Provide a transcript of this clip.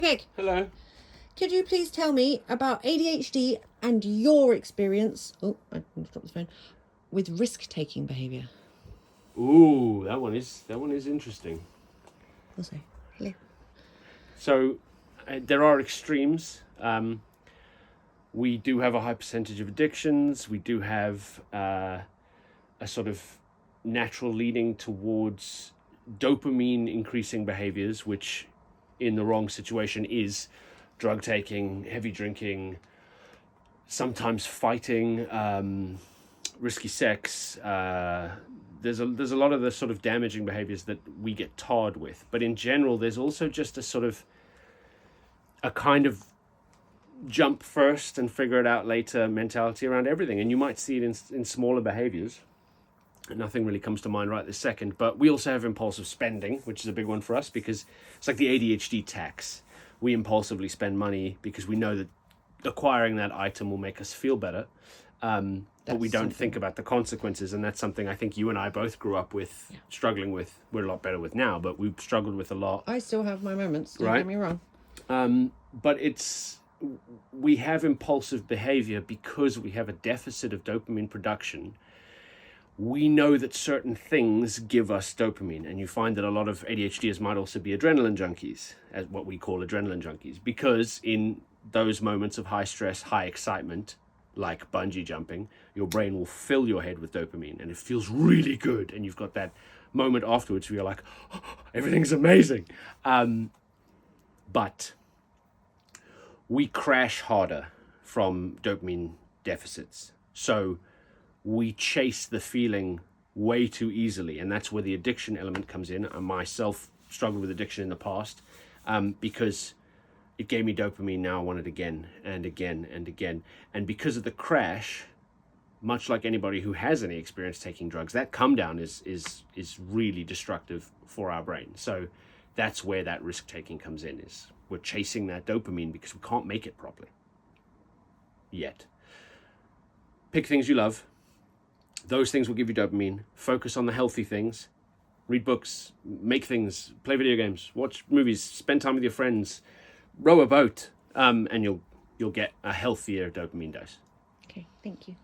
Greg, Hello. could you please tell me about ADHD and your experience? Oh, I dropped the phone. With risk-taking behaviour. Ooh, that one is interesting. Also, hello. So there are extremes. We do have a high percentage of addictions. We do have a sort of natural leaning towards dopamine increasing behaviors, which in the wrong situation is drug taking, heavy drinking, sometimes fighting, risky sex. There's a lot of the sort of damaging behaviors that we get tarred with. But in general, there's also just a kind of jump first and figure it out later mentality around everything. And you might see it in smaller behaviors. Nothing really comes to mind right this second. But we also have impulsive spending, which is a big one for us because it's like the ADHD tax. We impulsively spend money because we know that acquiring that item will make us feel better. But we don't think about the consequences, and that's something I think you and I both grew up with, struggling with. We're a lot better with now, but we've struggled with a lot. I still have my moments, don't get me wrong. But we have impulsive behavior because we have a deficit of dopamine production. We know that certain things give us dopamine, and you find that a lot of ADHDers might also be adrenaline junkies, as what we call adrenaline junkies, because in those moments of high stress, high excitement, like bungee jumping, your brain will fill your head with dopamine and it feels really good, and you've got that moment afterwards where you're like, oh, everything's amazing. But we crash harder from dopamine deficits, so we chase the feeling way too easily, and that's where the addiction element comes in. I myself struggled with addiction in the past because it gave me dopamine. Now I want it again and again and again. And because of the crash, much like anybody who has any experience taking drugs, that come down is really destructive for our brain. So that's where that risk taking comes in, is we're chasing that dopamine because we can't make it properly yet. Pick things you love. Those things will give you dopamine. Focus on the healthy things. Read books, make things, play video games, watch movies, spend time with your friends, row a boat, and you'll get a healthier dopamine dose. Okay, thank you.